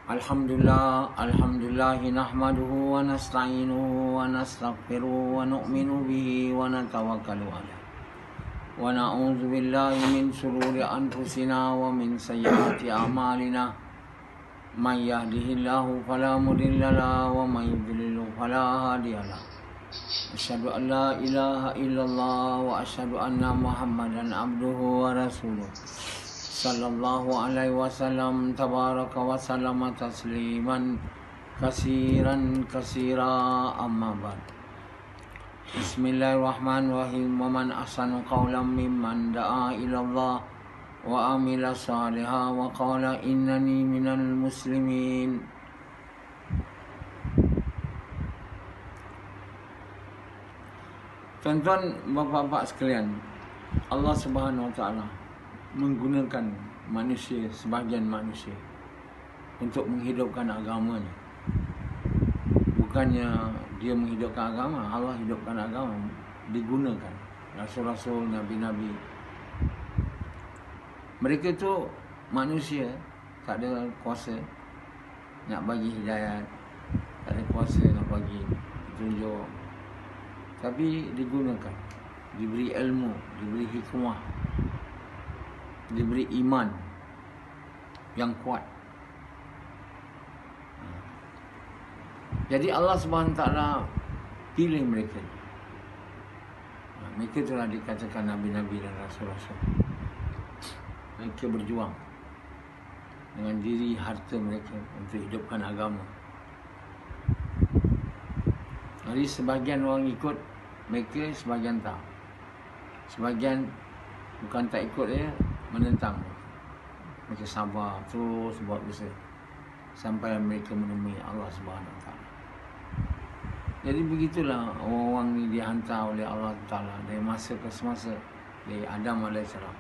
Alhamdulillahi nahmaduhu wa nasta'inuhu wa nastaghfiruhu wa nu'minu bihi wa natawakkalu alayh. Wa na'udzu billahi min shururi anfusina wa min sayyiati a'malina. May yahdihillahu fala mudilla lahu wa may yudlil fala hadiya lahu. Asyhadu an la ilaha illallah wa asyhadu anna Muhammadan abduhu wa rasuluh. Sallallahu alaihi wasallam tabaraka wa sallama tasliman kasiran kasira amma ba'd. Bismillahirrahmanirrahim. Wa man ahsanu qawlan mimman da'a ila Allah wa amila salihan wa qala innani minal muslimin. Tuan-tuan, bapa-bapa sekalian, Allah Subhanahu wa taala menggunakan manusia, sebahagian manusia, untuk menghidupkan agamanya. Bukannya dia menghidupkan agama, Allah hidupkan agama, digunakan rasul-rasul, nabi-nabi. Mereka tu manusia, tak ada kuasa nak bagi hidayat, tak ada kuasa nak bagi petunjuk, tapi digunakan, diberi ilmu, diberi hikmah, diberi iman yang kuat. Jadi Allah SWT pilih mereka. Mereka telah dikatakan nabi-nabi dan rasul-rasul. Mereka berjuang dengan diri harta mereka untuk hidupkan agama. Jadi sebahagian orang ikut mereka, sebahagian tak. Sebahagian bukan tak ikut dia, menentang. Mereka sabar terus buat usaha sampai mereka menemui Allah Subhanahu Wa Taala. Jadi begitulah orang-orang ni dihantar oleh Allah Taala dari masa ke semasa, dari Adam alaihissalam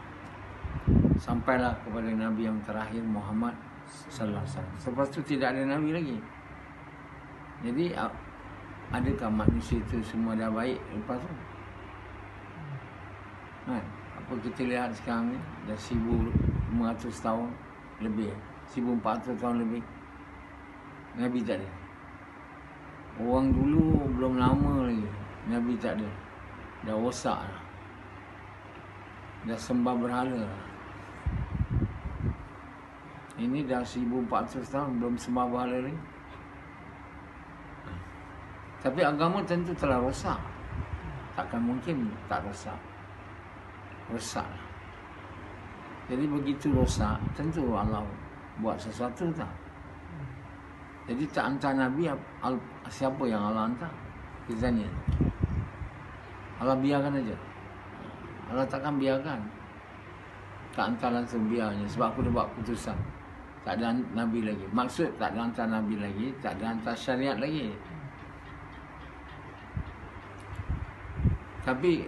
sampailah kepada Nabi yang terakhir Muhammad sallallahu alaihi wasallam. Selepas tu tidak ada Nabi lagi. Jadi adakah manusia itu semua dah baik lepas tu? Apa kita lihat sekarang ni, dah 1500 tahun lebih, 1400 tahun lebih, Nabi tak ada. Orang dulu belum lama lagi, Nabi tak ada. Dah rosak lah, dah sembah berhala lah. Ini dah 1400 tahun belum sembah berhala lagi. Tapi agama tentu telah rosak. Takkan mungkin tak rosak. Rosak. Jadi begitu rosak, tentu Allah buat sesuatu tak. Jadi tak hantar Nabi, siapa yang Allah hantar? Kita tanya. Allah biarkan aja. Allah takkan biarkan. Tak hantar langsung, biarnya. Sebab aku dah buat keputusan. Tak ada Nabi lagi. Maksud tak ada hantar Nabi lagi, tak ada hantar syariat lagi. Tapi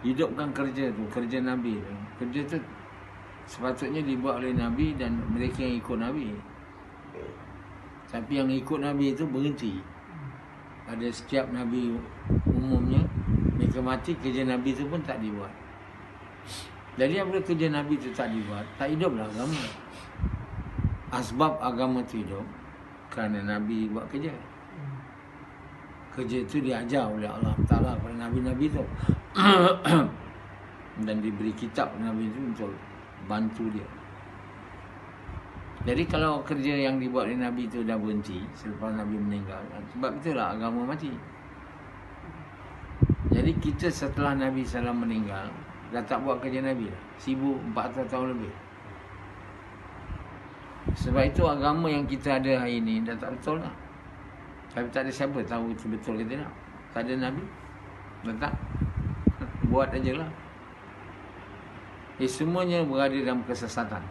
hidupkan kerja tu, kerja Nabi tu. Kerja tu sepatutnya dibuat oleh Nabi dan mereka yang ikut Nabi. Tapi yang ikut Nabi itu berhenti. Pada setiap Nabi umumnya, mereka mati, kerja Nabi itu pun tak dibuat. Jadi apabila kerja Nabi itu tak dibuat, tak hiduplah agama. Asbab agama itu hidup kerana Nabi buat kerja. Kerja itu diajar oleh Allah Ta'ala kepada Nabi-Nabi itu. Dan diberi kitab Nabi itu untuk bantu dia. Jadi kalau kerja yang dibuat oleh Nabi itu dah berhenti selepas Nabi meninggal, sebab itulah agama mati. Jadi kita setelah Nabi SAW meninggal, dah tak buat kerja Nabi dah, 1400 tahun lebih. Sebab itu agama yang kita ada hari ini dah tak betul lah. Tapi tak ada siapa tahu itu betul ke tidak. Tak ada Nabi, letak, buat aja lah. Semuanya berada dalam kesesatan.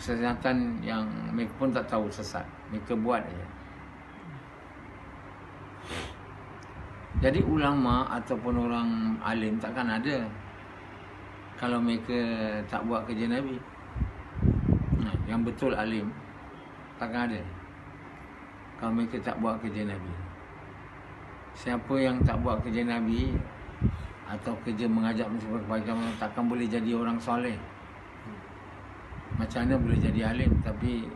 Kesesatan yang mereka pun tak tahu sesat. Mereka buat aja. Jadi ulama ataupun orang alim takkan ada kalau mereka tak buat kerja Nabi. Yang betul alim takkan ada kalau mereka tak buat kerja Nabi. Siapa yang tak buat kerja Nabi atau kerja mengajak manusia kepada kebaikan, takkan boleh jadi orang soleh. macam mana boleh jadi alim. Tapi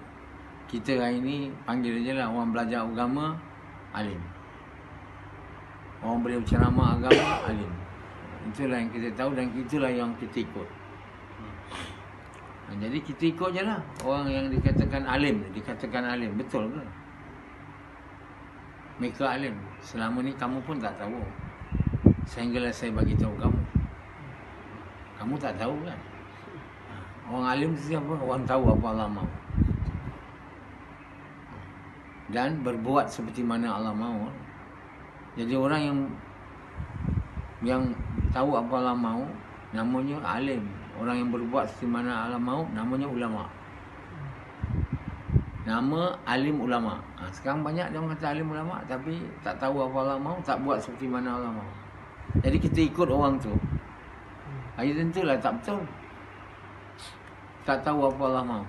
kita hari ni panggil je lah orang belajar agama alim, orang boleh berceramah agama alim. Itulah yang kita tahu dan itulah yang kita ikut. Jadi kita ikut je lah orang yang dikatakan alim. Dikatakan alim, betul ke? Mereka alim. Selama ni kamu pun tak tahu, sehinggalah saya bagi tahu kamu. Kamu tak tahu kan? Orang alim tu siapa? Orang tahu apa Allah mahu dan berbuat seperti mana Allah mahu. Jadi orang yang tahu apa Allah mahu namanya alim. Orang yang berbuat seperti mana Allah mahu namanya ulama. Nama alim ulama. Sekarang banyak dia orang kata alim ulama tapi tak tahu apa Allah mahu, tak buat seperti mana Allah mahu. Jadi kita ikut orang tu. Hari tentulah tak betul. Tak tahu apa Allah mahu.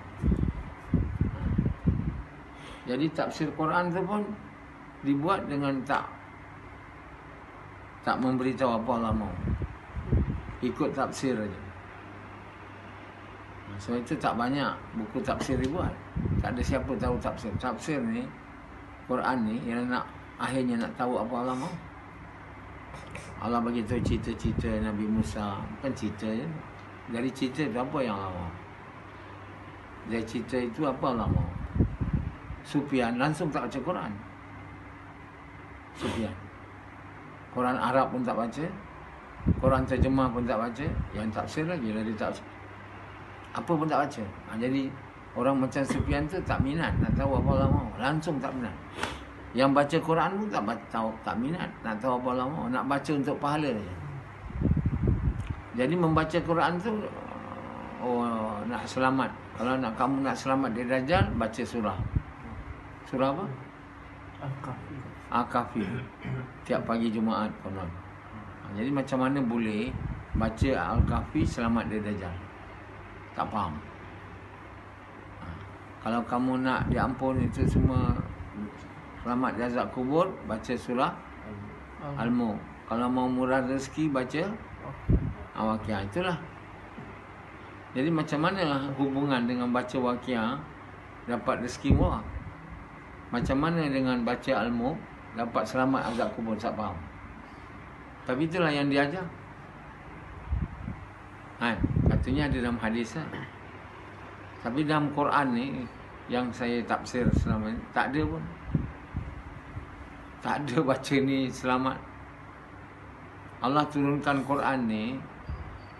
Jadi tafsir Quran tu pun dibuat dengan tak memberitahu apa Allah mahu. Ikut tafsir aja. Sebab itu tak banyak buku tafsir dibuat. Tak ada siapa tahu tafsir. Tafsir ni, Quran ni, yang nak akhirnya nak tahu apa Allah mahu. Allah bagi tahu cerita-cerita Nabi Musa. Bukan cerita je. Dari cerita tu apa yang Allah mahu. Dari cerita itu apa Allah mahu. Sufyan langsung tak baca Quran. Sufyan. Quran Arab pun tak baca. Quran terjemah pun tak baca. Yang tafsir lagi lah dia tak baca. Apa pun tak baca. Jadi orang macam Sufyan tu tak minat nak tahu apa Allah mahu. Langsung tak minat. Yang baca Quran pun tak minat nak tahu apa Allah mahu. Nak baca untuk pahala je. Jadi membaca Quran tu nak selamat. Kalau kamu nak selamat dari Dajjal, baca surah. Surah apa? Al-Kahfi. Tiap pagi Jumaat konon. Jadi macam mana boleh baca Al-Kahfi selamat dari Dajjal? Tak faham. Kalau kamu nak diampun itu semua, selamat dari azab kubur, baca surah Al-Mulk. Kalau mau murah rezeki, baca Al-Waqiah. Itulah. Jadi macam mana hubungan dengan baca Waqiah dapat rezeki murah? Macam mana dengan baca Al-Mulk dapat selamat azab kubur? Tak faham. Tapi itulah yang diajar. Katanya ada dalam hadis lah. Tapi dalam Quran ni yang saya tafsir selama ni tak ada pun. Tak ada baca ni selamat. Allah turunkan Quran ni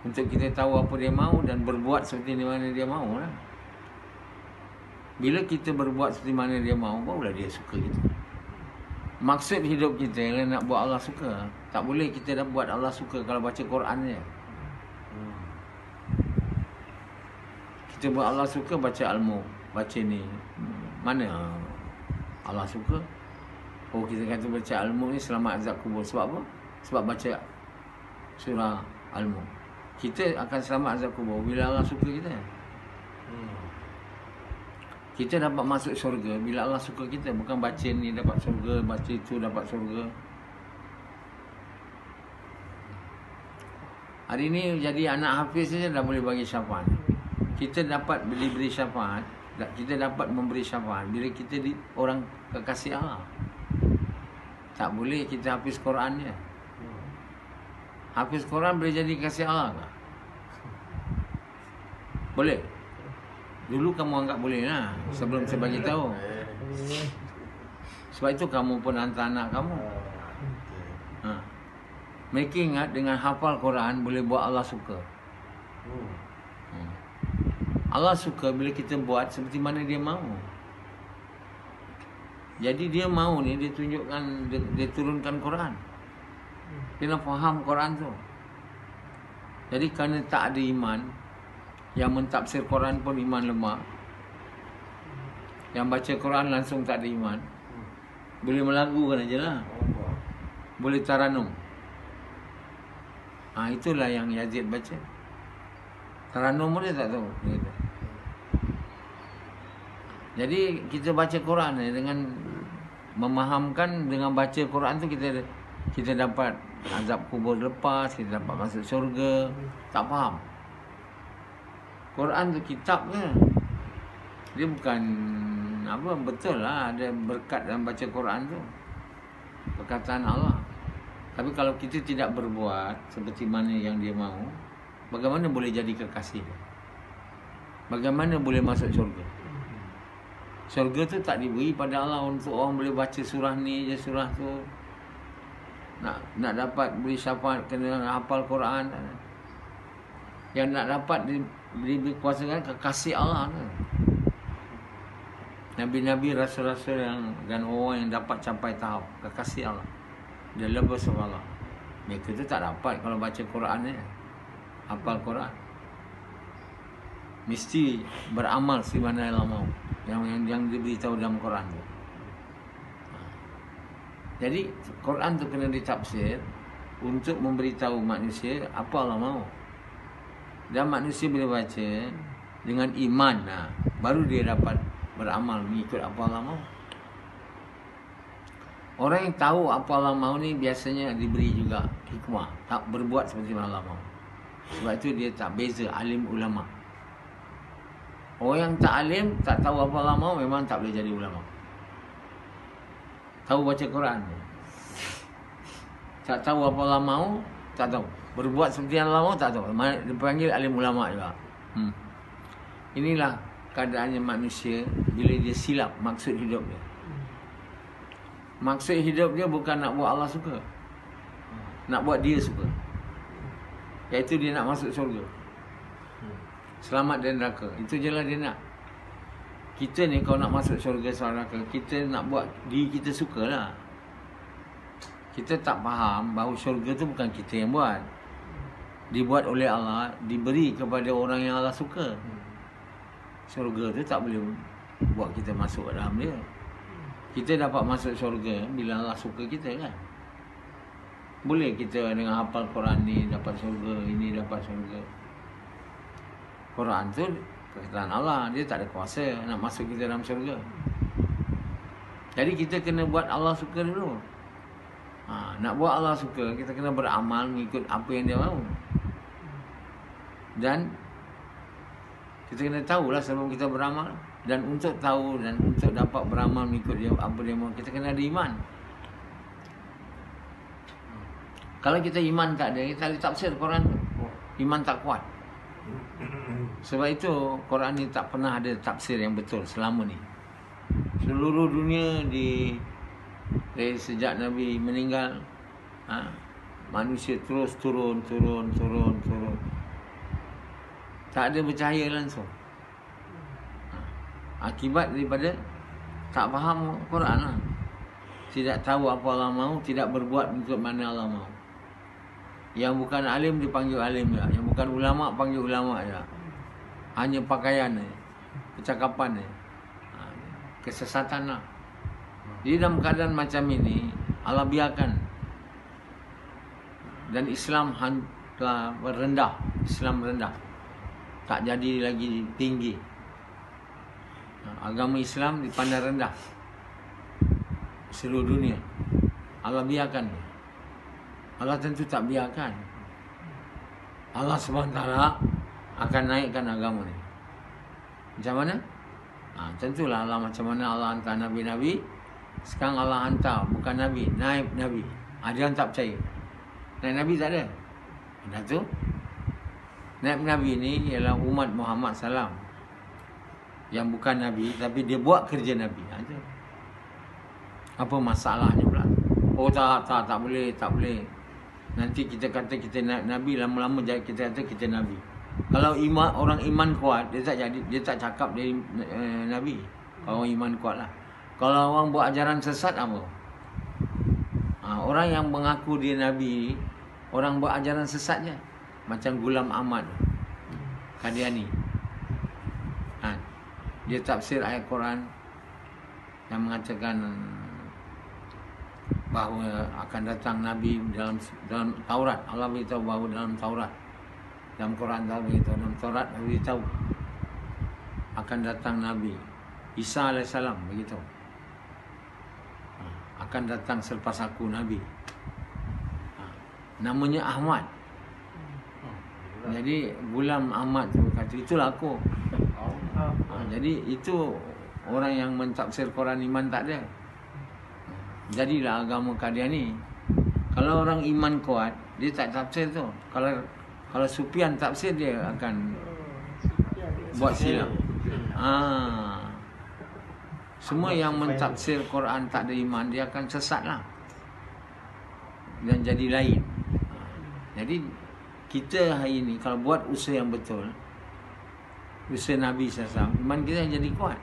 untuk kita tahu apa dia mahu dan berbuat seperti mana dia mahu lah. Bila kita berbuat seperti mana dia mahu, barulah dia suka kita. Maksud hidup kita ialah nak buat Allah suka. Tak boleh kita dah buat Allah suka kalau baca Quran je. Kita buat Allah suka baca Al-Mulk, baca ni. Mana Allah suka? Oh, kita kata baca Al-Mulk ni selamat azab kubur. Sebab apa? Sebab baca surah Al-Mulk. Kita akan selamat azab kubur bila Allah suka kita. Kita dapat masuk syurga bila Allah suka kita. Bukan baca ni dapat syurga, baca itu dapat syurga. Hari ni jadi anak hafiz saja dah boleh bagi syafaat. Kita dapat diberi syafaat, kita dapat memberi syafaat bila kita orang kekasih Allah. Tak boleh kita hafiz Quran je. Hafiz Quran boleh jadi kasih Allah ke? Boleh? Dulu kamu anggap boleh lah, sebelum saya bagi tahu. Sebab itu kamu pun hantar anak kamu. Mereka ingat dengan hafal Quran boleh buat Allah suka. Allah suka bila kita buat seperti mana dia mahu. Jadi dia mahu ni, dia tunjukkan, dia turunkan Quran. Dia nak faham Quran tu. Jadi kerana tak ada iman, yang mentafsir Quran pun iman lemah, yang baca Quran langsung tak ada iman, boleh melagukan aja lah, boleh taranum. Itulah yang Yazid baca. Taranum dia tak tahu. Jadi kita baca Quran dengan memahamkan, dengan baca Quran tu kita dapat azab kubur lepas, kita dapat masuk syurga. Tak faham. Quran tu kitab ke? Dia bukan apa, betul lah ada berkat dalam baca Quran tu, perkataan Allah. Tapi kalau kita tidak berbuat seperti mana yang dia mahu, bagaimana boleh jadi kekasih dia? Bagaimana boleh masuk syurga? Syurga tu tak diberi pada Allah untuk orang boleh baca surah ni je, surah tu. Nak dapat beri syafaat kena hafal Quran. Yang nak dapat dikuasakan kekasih Allah tu. Nabi-nabi, rasul-rasul dan orang yang dapat capai tahap kekasih Allah, dia lebih sama Allah. Mereka tu tak dapat kalau baca Quran ni, hafal Quran. Mesti beramal sebagaimana Allah mahu, yang diberitahu dalam Quran tu. Jadi Quran tu kena ditafsir untuk memberitahu manusia apa Allah mahu. Dan manusia bila baca dengan iman, baru dia dapat beramal mengikut apa Allah mahu. Orang yang tahu apa Allah mahu ni biasanya diberi juga hikmah, tak berbuat seperti mana Allah mahu. Sebab itu dia tak beza alim ulama. Orang yang tak alim, tak tahu apa Allah mahu, memang tak boleh jadi ulama. Tahu baca Quran, tak tahu apa Allah mahu, tak tahu. Berbuat seperti yang Allah mahu, tak tahu. Dipanggil alim ulama juga. Inilah keadaannya manusia bila dia silap maksud hidup dia. Maksud hidup dia bukan nak buat Allah suka, nak buat dia suka, iaitu dia nak masuk syurga, selamat dari neraka. Itu je lah dia nak. Kita ni kalau nak masuk syurga neraka, kita nak buat diri kita suka lah. Kita tak faham bahawa syurga tu bukan kita yang buat, dibuat oleh Allah, diberi kepada orang yang Allah suka. Syurga tu tak boleh buat kita masuk ke dalam dia. Kita dapat masuk syurga bila Allah suka kita kan. Boleh kita dengan hafal Quran ni dapat syurga, ini dapat syurga. Quran tu perkataan Allah, dia tak ada kuasa nak masuk kita dalam syurga. Jadi kita kena buat Allah suka dulu. Nak buat Allah suka, kita kena beramal mengikut apa yang dia mahu. Dan kita kena tahulah sebelum kita beramal. Dan untuk tahu dan untuk dapat beramal mengikut dia, apa dia mahu, kita kena ada iman. Kalau kita iman tak ada, kita boleh tafsir Quran tu, iman tak kuat. Sebab itu Quran ni tak pernah ada tafsir yang betul selama ni. Seluruh dunia dari sejak Nabi meninggal, manusia terus turun. Tak ada bercahaya langsung. Akibat daripada tak faham Quran lah. Tidak tahu apa Allah mahu, tidak berbuat mengikut mana Allah mahu. Yang bukan alim dipanggil alim ya, yang bukan ulama panggil ulama ya. Hanya pakaian ni, percakapan ni, kesesatan lah. Jadi dalam keadaan macam ini, Allah biarkan. Dan Islam telah rendah, Islam rendah, tak jadi lagi tinggi. Agama Islam dipandang rendah seluruh dunia. Allah biarkan. Allah tentu tak biarkan. Allah SWT akan naikkan agama ni. Macam mana? Tentulah Allah macam mana Allah hantar Nabi-Nabi. Sekarang Allah hantar bukan Nabi, naib Nabi. Ada yang tak percaya. Naib Nabi tak ada. Dah tu naib Nabi ni ialah umat Muhammad SAW, yang bukan Nabi tapi dia buat kerja Nabi. Apa masalahnya pula? Oh tak boleh. Nanti kita kata kita Nabi, lama-lama jadi kita kata kita Nabi. Kalau orang iman kuat, dia tak cakap dia Nabi. Kalau orang iman kuat lah. Kalau orang buat ajaran sesat apa? Orang yang mengaku dia Nabi, orang buat ajaran sesat je. Macam Ghulam Ahmad Qadiani. Dia tafsir ayat Quran yang mengatakan bahawa akan datang Nabi dalam Taurat. Allah beritahu bahawa dalam Taurat, dalam Quran Allah beritahu, dalam Taurat Allah beritahu akan datang Nabi Isa AS, begitu. Akan datang selepas aku Nabi. Namanya Ahmad. Jadi Ghulam Ahmad tu kata, itulah aku. Jadi itu orang yang mentafsir Quran iman tak ada. Jadilah agama Qadiani. Kalau orang iman kuat, dia tak tafsir tu. Kalau Sufyan tafsir, dia akan buat silap. Semua yang mentafsir Quran tak ada iman, dia akan sesat lah dan jadi lain. Jadi kita hari ini kalau buat usaha yang betul, usaha Nabi SAW, iman kita jadi kuat.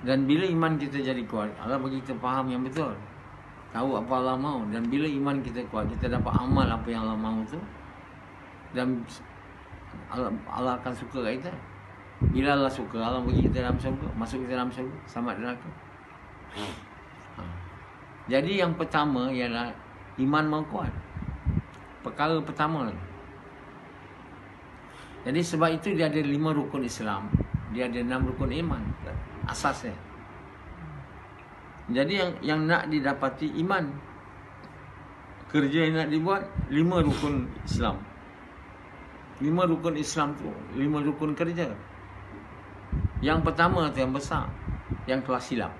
Dan bila iman kita jadi kuat, Allah bagi kita faham yang betul, tahu apa Allah mahu. Dan bila iman kita kuat, kita dapat amal apa yang Allah mahu tu, dan Allah akan suka kat kita. Bila Allah suka, Allah bagi kita dalam syurga, masuk kita dalam syurga, selamat neraka. Jadi yang pertama ialah iman mahu kuat. Perkara pertama. Jadi sebab itu dia ada 5 rukun Islam, dia ada 6 rukun iman asasnya. Jadi yang nak didapati iman, kerja yang nak dibuat 5 rukun Islam. 5 rukun Islam tu 5 rukun kerja. Yang pertama tu yang besar, yang kelas silap.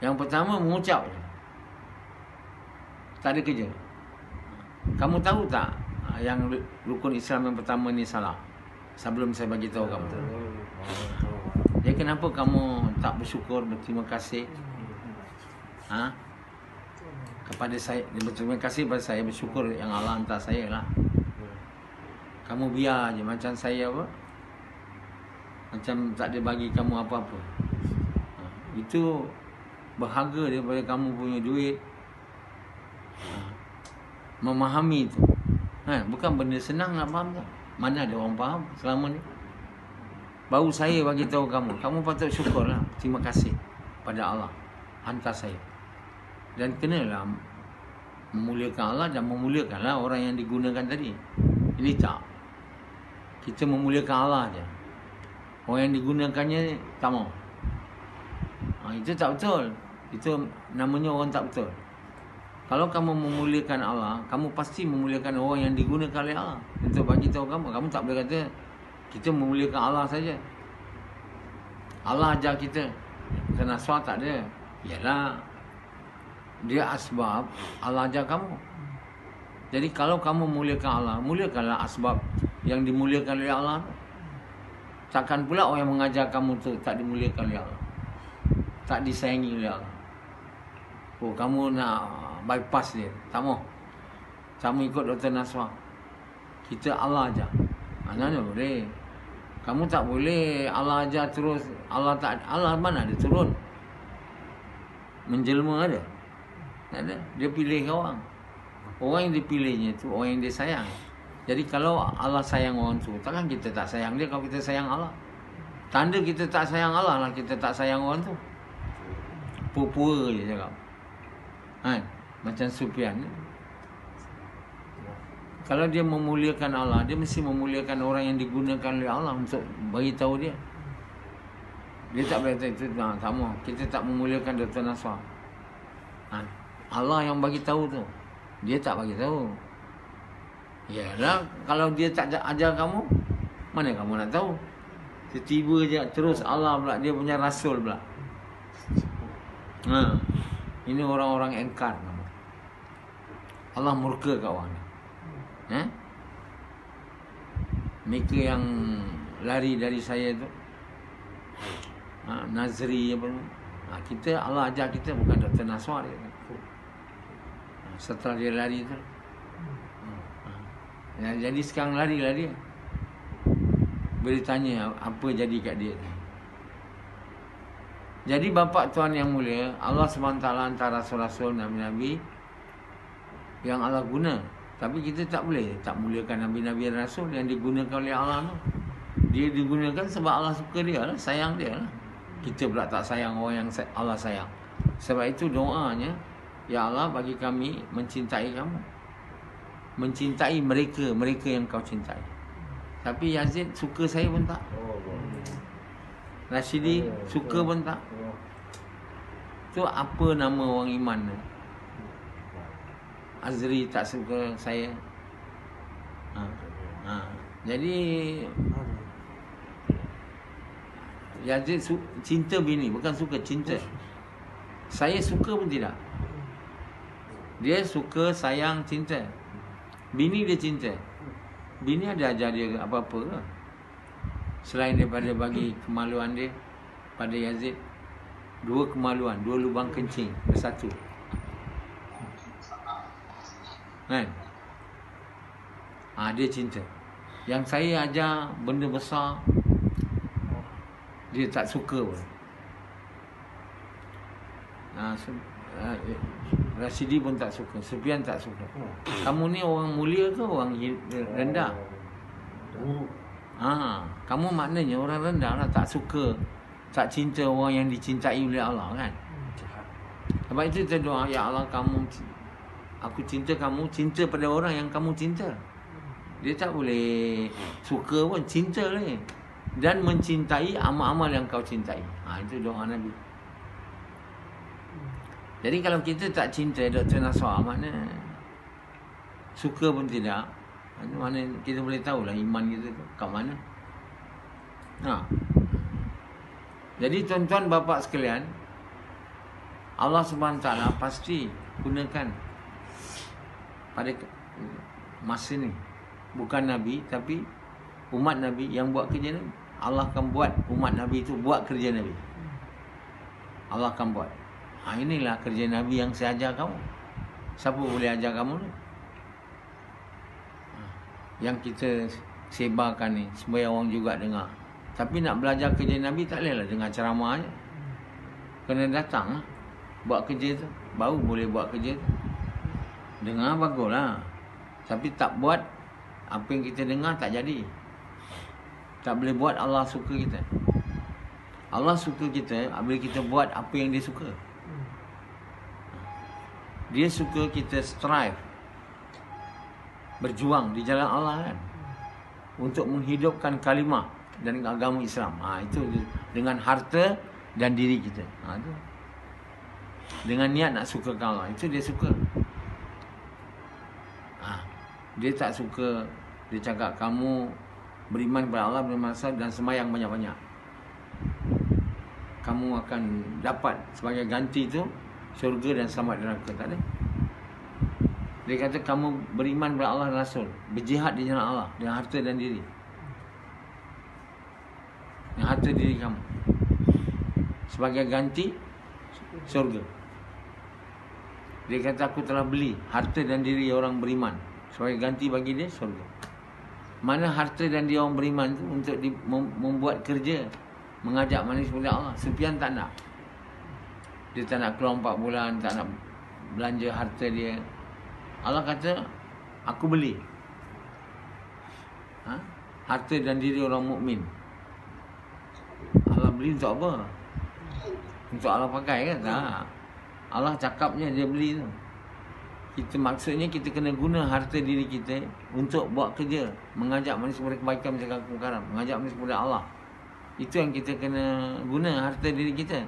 Yang pertama mengucap je, tak ada kerja. Kamu tahu tak yang rukun Islam yang pertama ni salah? Sebelum saya bagi tahu kamu. Jadi kenapa kamu tak bersyukur, berterima kasih? Kepada saya, berterima kasih pada saya, bersyukur yang Allah hantar saya lah. Kamu biar je macam saya apa? Macam tak ada bagi kamu apa-apa. Itu berharga daripada kamu punya duit. Memahami itu, bukan benda senang nak faham tak? Mana ada orang faham selama ni? Baru saya bagi tahu kamu, kamu patut syukurlah, terima kasih pada Allah hantar saya. Dan kenalah memuliakan Allah dan memuliakanlah orang yang digunakan tadi. Ini tak, kita memuliakan Allah je, orang yang digunakannya tak mau. Itu tak betul. Itu namanya orang tak betul. Kalau kamu memuliakan Allah, kamu pasti memuliakan orang yang digunakan oleh Allah untuk bagi tahu kamu. Kamu tak boleh kata kita memuliakan Allah saja. Allah ajar kita, Nasrah tak ada. Yalah, dia asbab, Allah ajar kamu. Jadi kalau kamu memuliakan Allah, muliakanlah asbab yang dimuliakan oleh Allah. Takkan pula orang yang mengajar kamu tu tak dimuliakan oleh Allah, tak disayangi oleh Allah. Oh, kamu nak bypass dia, tak mau. Kamu ikut Dr. Nasrah, kita Allah ajar. Mana boleh. Kamu tak boleh Allah ajar terus. Allah mana ada turun menjelma, ada? Tak ada. Dia pilih orang. Orang yang dipilihnya tu orang yang dia sayang. Jadi kalau Allah sayang orang tu, takkan kita tak sayang dia kalau kita sayang Allah. Tanda kita tak sayang Allah lah kita tak sayang orang tu. Pura-pura je cakap. Macam Sufyan. Kalau dia memuliakan Allah, dia mesti memuliakan orang yang digunakan oleh Allah untuk bagi tahu dia. Dia tak boleh kata itu tak mau. Kita tak memuliakan Dr. Nasrah. Allah yang bagi tahu tu. Dia tak bagi tahu. Yalah, kalau dia tak ajar kamu, mana kamu nak tahu? Tiba-tiba je terus Allah pula, dia punya rasul pula. Ini orang-orang engkar. Allah murka kat orang ni. Mereka yang lari dari saya tu, Nazri apa tu, kita Allah ajar kita, bukan Dr. Nasrah dia. Setelah dia lari tu, jadi sekarang larilah dia. Boleh tanya apa jadi kat dia. Jadi bapa tuan yang mulia, Allah SWT hantar rasul-rasul, nabi-nabi yang Allah guna. Tapi kita tak boleh tak muliakan nabi-nabi dan rasul yang digunakan oleh Allah tu. Dia digunakan sebab Allah suka dia lah, sayang dia lah. Kita pula tak sayang orang yang Allah sayang. Sebab itu doanya, ya Allah bagi kami mencintai kamu, mencintai mereka yang kau cintai. Tapi Yazid suka saya pun tak, Rashidi suka pun tak. Tu apa nama orang iman tu? Azri tak suka saya. Jadi Yazid cinta bini, bukan suka, cinta. Saya suka pun tidak. Dia suka, sayang, cinta. Bini dia cinta. Bini ada ajar dia apa-apa ke? Selain daripada bagi kemaluan dia pada Yazid. 2 kemaluan, 2 lubang kencing bersatu. Kan? Dia cinta. Yang saya ajar benda besar, dia tak suka pun. Rashidi pun tak suka, Sufyan tak suka. Kamu ni orang mulia ke orang rendah? Kamu maknanya orang rendah lah, tak suka, tak cinta orang yang dicintai oleh Allah kan. Sebab itu kita doa, ya Allah, aku cinta kamu, cinta pada orang yang kamu cinta. Dia tak boleh suka pun, cinta lah. Dan mencintai amal-amal yang kau cintai. Itu doa Nabi. Jadi kalau kita tak cinta Dr. Nasrah, mana suka pun tidak, mana kita boleh tahulah iman kita kat mana. Jadi tuan-tuan bapa sekalian, Allah Subhanahu Taala pasti gunakan pada masa ni, bukan Nabi tapi umat Nabi yang buat kerja Nabi. Allah akan buat umat Nabi itu buat kerja Nabi. Allah akan buat. Inilah kerja Nabi yang saya ajar kamu. Siapa boleh ajar kamu ni? Yang kita sebarkan ni, supaya orang juga dengar. Tapi nak belajar kerja Nabi tak bolehlah dengar ceramah je. Kena datang lah, buat kerja tu, baru boleh buat kerja tu. Dengar baguslah, tapi tak buat apa yang kita dengar tak jadi. Tak boleh buat Allah suka kita. Allah suka kita bila kita buat apa yang dia suka. Dia suka kita strive, berjuang di jalan Allah kan, untuk menghidupkan kalimah dan agama Islam. Itu dengan harta dan diri kita. Itu. Dengan niat nak suka Allah, itu dia suka. Dia tak suka, dia cakap kamu beriman kepada Allah, beriman dan semayang banyak-banyak, kamu akan dapat sebagai ganti tu syurga dan selamat dari neraka. Tak ada. Dia kata kamu beriman kepada Allah dan Rasul, berjihad di jalan Allah dengan harta dan diri. Dengan harta diri kamu sebagai ganti syurga. Dia kata aku telah beli harta dan diri orang beriman sebagai ganti bagi dia syurga. Mana harta dan diri orang beriman tu untuk membuat kerja, mengajak manusia kepada Allah. Sufyan tak nak. Dia tak nak keluar 4 bulan, tak nak belanja harta dia. Allah kata, aku beli harta dan diri orang mukmin. Allah beli untuk apa? Untuk Allah pakai kan? Tak. Allah cakapnya dia beli tu. Maksudnya kita kena guna harta diri kita untuk buat kerja, mengajak manusia kepada kebaikan, mencegah kemungkaran, mengajak manusia kepada Allah. Itu yang kita kena guna harta diri kita.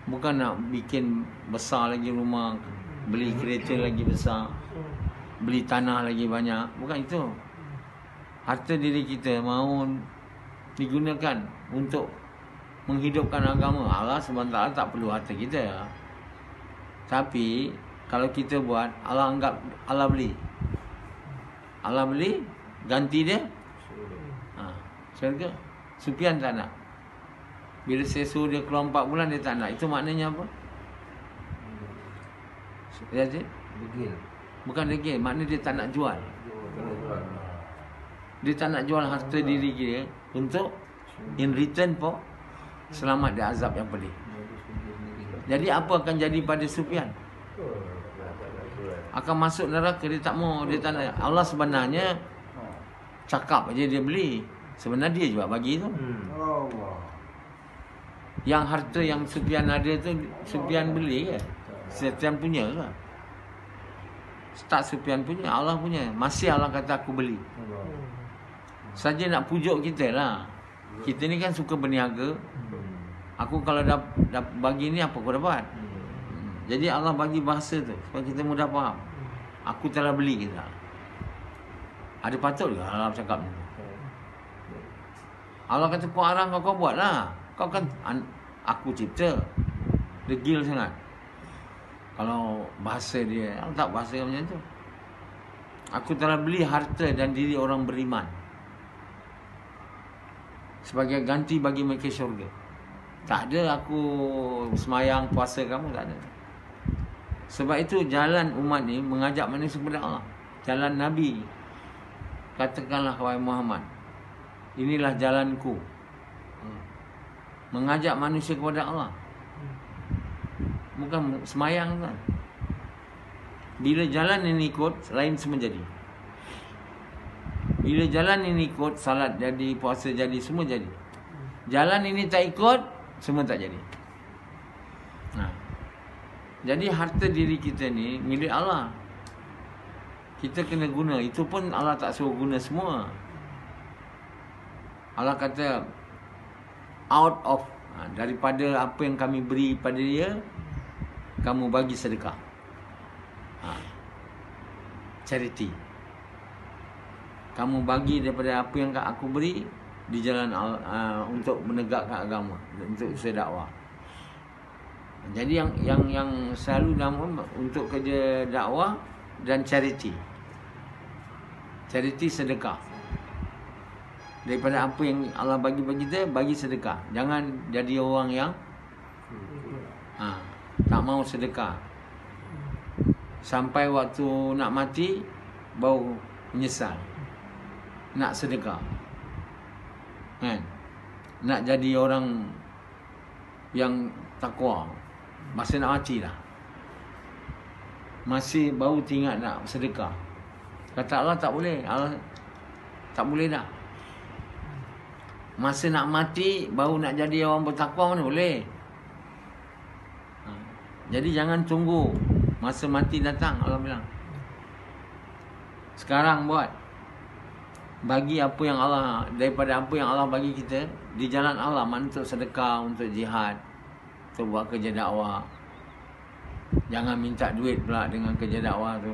Bukan nak bikin besar lagi rumah, beli kereta lagi besar, beli tanah lagi banyak. Bukan itu. Harta diri kita mahu digunakan untuk menghidupkan agama. Allah SWT tak perlu harta kita. Tapi kalau kita buat, Allah anggap Allah beli. Allah beli, ganti dia syurga. Sufyan tak nak. Bila saya suruh dia keluar 4 bulan, dia tak nak. Itu maknanya apa? Yazid? Degil. Bukan degil, maknanya dia tak nak jual. Dia tak nak jual harta diri dia untuk in return for selamat dari azab yang pedih. Jadi apa akan jadi pada Sufyan? Akan masuk neraka. Dia tak mau, dia tak nak. Allah sebenarnya cakap aja dia beli. Sebenarnya dia juga bagi tu. Yang harta yang Sufyan ada tu, Sufyan beli ke? Sufyan punya ke? Tak Sufyan punya, Allah punya. Masih Allah kata aku beli. Saja nak pujuk kita lah. Kita ni kan suka berniaga. Aku kalau dah bagi ni, apa aku dapat? Jadi Allah bagi bahasa tu supaya kita mudah faham. Aku telah beli kita. Ada patut ke Allah cakap ni? Allah kata kau arang kau buat lah. Kau kan aku cipta. Degil sangat. Kalau bahasa dia, Allah tak bahasa macam tu. Aku telah beli harta dan diri orang beriman sebagai ganti bagi mereka syurga. Tak ada aku semayang, puasa kamu, tak ada. Sebab itu jalan umat ni mengajak manusia kepada Allah. Jalan Nabi. Katakanlah wahai Muhammad, inilah jalanku. Mengajak manusia kepada Allah. Bukan semayang kan. Bila jalan ini ikut, lain semua jadi. Bila jalan ini ikut, salat jadi, puasa jadi, semua jadi. Jalan ini tak ikut, semua tak jadi. Jadi harta diri kita ni milik Allah. Kita kena guna. Itu pun Allah tak suruh guna semua. Allah kata out of, daripada apa yang kami beri pada dia, kamu bagi sedekah. Charity. Kamu bagi daripada apa yang aku beri di jalan untuk menegakkan agama, untuk usaha dakwah. Jadi yang selalu dalam untuk kerja dakwah dan charity. Charity sedekah. Daripada apa yang Allah bagi kita, bagi sedekah. Jangan jadi orang yang tak mau sedekah. Sampai waktu nak mati baru menyesal. Nak sedekah. Kan? Nak jadi orang yang takwa. Masa nak mati dah. Masih baru tinggal nak sedekah. Kata Allah tak boleh. Allah tak boleh dah. Masa nak mati baru nak jadi orang bertakwa mana boleh. Jadi jangan tunggu masa mati datang. Allah bilang, sekarang buat. Bagi apa yang Allah, daripada apa yang Allah bagi kita di jalan Allah, untuk sedekah, untuk jihad, untuk buat kerja dakwah. Jangan minta duit pula dengan kerja dakwah tu.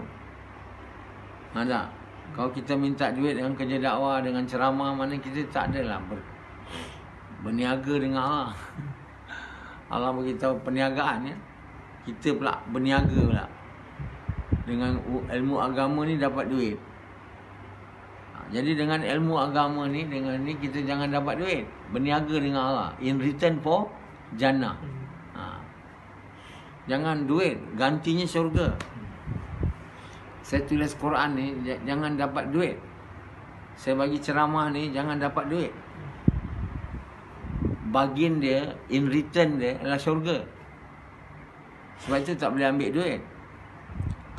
Tak? Kalau kita minta duit dengan kerja dakwah, dengan ceramah, mana kita tak adalah berniaga dengan Allah. Allah beritahu perniagaan ya. Kita pula berniaga pula. Dengan ilmu agama ni dapat duit. Jadi dengan ilmu agama ni, dengan ni kita jangan dapat duit. Berniaga dengan Allah. In return for jannah. Jangan duit, gantinya syurga. Saya tulis Quran ni, jangan dapat duit. Saya bagi ceramah ni, jangan dapat duit. Bagian dia, in return dia adalah syurga. Sebab itu tak boleh ambil duit.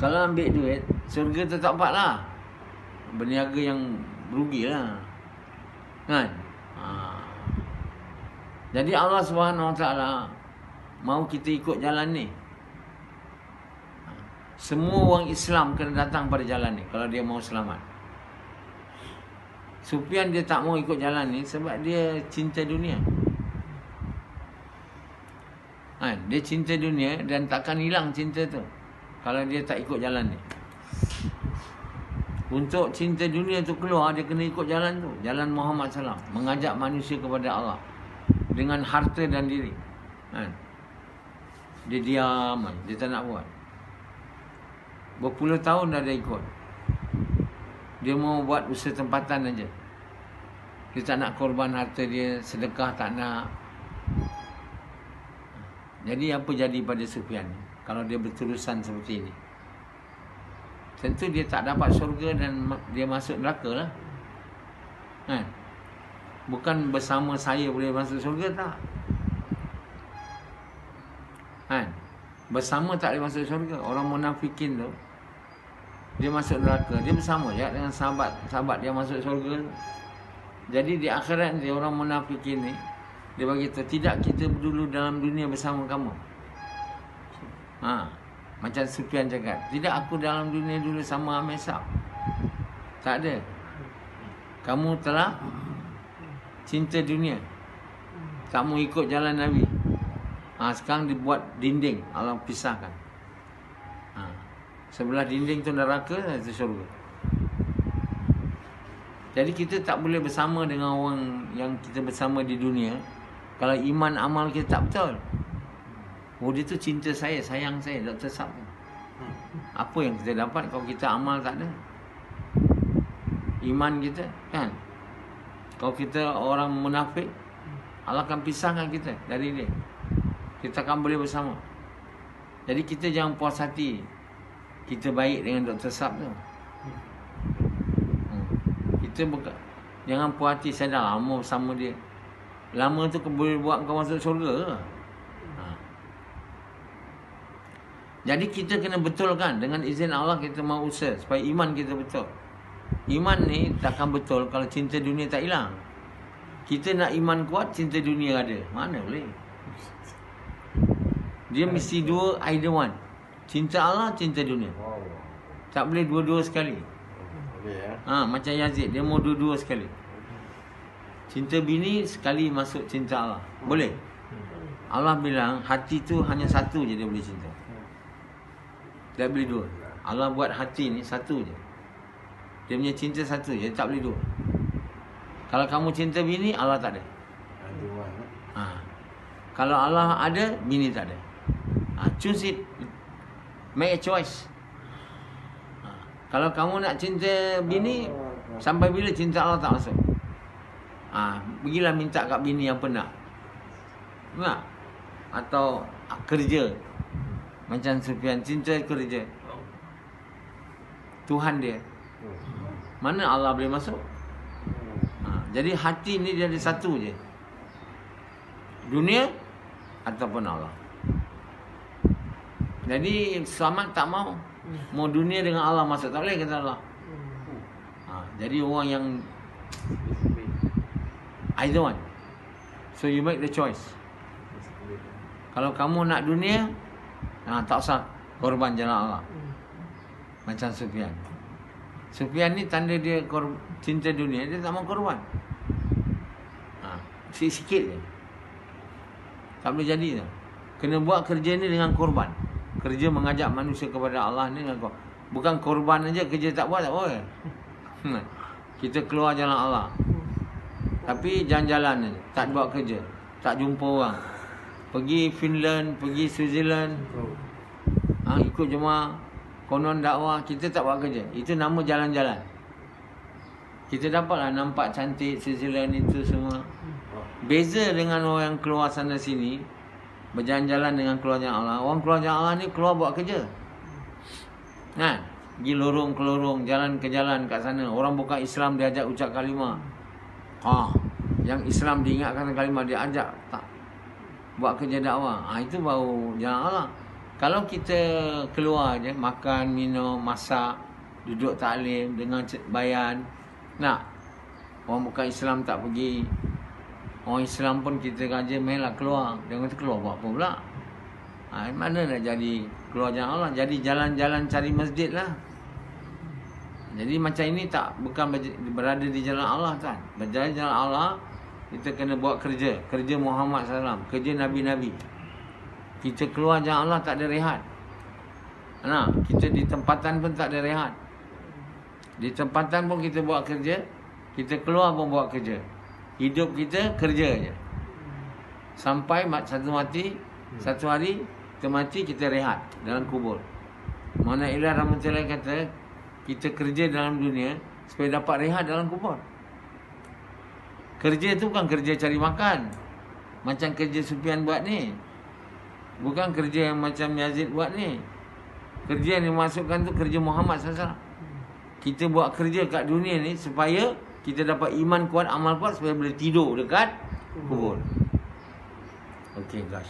Kalau ambil duit, syurga tu tak dapat lah. Berniaga yang rugi lah. Kan? Jadi Allah SWT mau kita ikut jalan ni. Semua orang Islam kena datang pada jalan ni kalau dia mau selamat. Sufyan dia tak mau ikut jalan ni sebab dia cinta dunia. Dia cinta dunia dan takkan hilang cinta tu kalau dia tak ikut jalan ni. Untuk cinta dunia tu keluar, dia kena ikut jalan tu. Jalan Muhammad SAW. Mengajak manusia kepada Allah. Dengan harta dan diri. Dia diam. Dia tak nak buat. Berpuluh tahun dah dia ikut. Dia mau buat usaha tempatan aja. Dia tak nak korban harta dia. Sedekah tak nak. Jadi apa jadi pada Sufyan kalau dia berterusan seperti ini? Tentu dia tak dapat syurga dan dia masuk neraka lah. Bukan bersama saya boleh masuk syurga, tak. Bersama tak boleh masuk syurga. Orang munafikin tu, dia masuk neraka. Dia bersama je dengan sahabat dia masuk syurga. Jadi di akhirat dia, orang munafikin ni, dia bagi tahu, tidak, kita dulu dalam dunia bersama kamu. Macam Sufyan cakap, tidak, aku dalam dunia dulu sama Amir Sab. Tak ada. Kamu telah cinta dunia, tak mau ikut jalan Nabi. Sekarang dibuat dinding, Allah pisahkan. Sebelah dinding tu neraka, itu syurga. Jadi kita tak boleh bersama dengan orang yang kita bersama di dunia kalau iman amal kita tak betul. Oh, dia tu cinta saya, sayang saya, Dr. Sab. Apa yang kita dapat kalau kita amal tak ada? Iman kita, kan? Kalau kita orang munafik, Allah akan pisahkan kita dari dia. Kita akan boleh bersama. Jadi kita jangan puas hati kita baik dengan Dr. Sab tu. Kita jangan puas hati, saya dah lama bersama dia. Lama tu boleh buat kau masuk syurga. Jadi kita kena betulkan. Dengan izin Allah kita mahu usaha supaya iman kita betul. Iman ni takkan betul kalau cinta dunia tak hilang. Kita nak iman kuat, cinta dunia ada. Mana boleh? Dia mesti dua, either one. Cinta Allah, cinta dunia. Tak boleh dua-dua sekali. Macam Yazid, dia mau dua-dua sekali. Cinta bini sekali masuk cinta Allah. Boleh? Allah bilang hati tu hanya satu je dia boleh cinta. Tak boleh dua. Allah buat hati ni satu je. Dia punya cinta satu je, tak boleh dua. Kalau kamu cinta bini, Allah tak ada. Kalau Allah ada, bini tak ada. Choose it. Make a choice. Kalau kamu nak cinta bini, sampai bila cinta Allah tak masuk? Pergilah minta kat bini apa nak. Nak? Atau kerja. Macam Sufyan, cinta kerja. Tuhan dia. Mana Allah boleh masuk? Jadi hati ni dia ada satu je. Dunia ataupun Allah. Jadi selamat tak mau. Mau dunia dengan Allah masuk. Tak boleh kata Allah. Jadi orang yang either one. So you make the choice. Kalau kamu nak dunia, tak usah korban jalan Allah. Macam Sufyan. Sufyan ni tanda dia cinta dunia, dia tak mau korban. Sikit-sikit je. Tak boleh jadi tu. Kena buat kerja ni dengan korban. Kerja mengajak manusia kepada Allah ni dengan korban. Bukan korban aja, kerja tak buat tak boleh. Kita keluar jalan Allah. Tapi jalan-jalan je, tak buat kerja, tak jumpa orang. Pergi Finland, pergi Switzerland, ikut jemaah, konon dakwah, kita tak buat kerja. Itu nama jalan-jalan. Kita dapatlah nampak cantik Switzerland itu semua. Beza dengan orang yang keluar sana sini, berjalan-jalan dengan keluar jalan Allah. Orang keluar jalan Allah ni keluar buat kerja. Pergi lorong ke lorong, jalan ke jalan kat sana. Orang bukan Islam dia ajak ucap kalimah. Yang Islam diingatkan kalimah dia ajak tak buat kerja dakwah. Itu baru jalan Allah. Kalau kita keluar je, makan, minum, masak, duduk taklim dengan bayan, orang bukan Islam tak pergi. Orang Islam pun kita kerja mainlah keluar. Dia kata keluar buat apa pula? Mana nak jadi keluar jalan Allah? Jadi jalan-jalan cari masjid lah. Jadi macam ini bukan berada di jalan Allah kan. Berjalan jalan Allah, kita kena buat kerja. Kerja Muhammad SAW, kerja Nabi-Nabi. Kita keluar jalan Allah tak ada rehat. Kita di tempatan pun tak ada rehat. Di tempatan pun kita buat kerja. Kita keluar pun buat kerja. Hidup kita kerja je. Sampai satu hari kita mati, kita rehat dalam kubur. Mana Ilah Rahmatullahi kata, kita kerja dalam dunia supaya dapat rehat dalam kubur. Kerja tu bukan kerja cari makan macam kerja Sufyan buat ni. Bukan kerja yang macam Yazid buat ni. Kerja yang dimasukkan tu kerja Muhammad SAW. Kita buat kerja kat dunia ni supaya kita dapat iman kuat, amal kuat, supaya boleh tidur dekat kubur. Okay guys.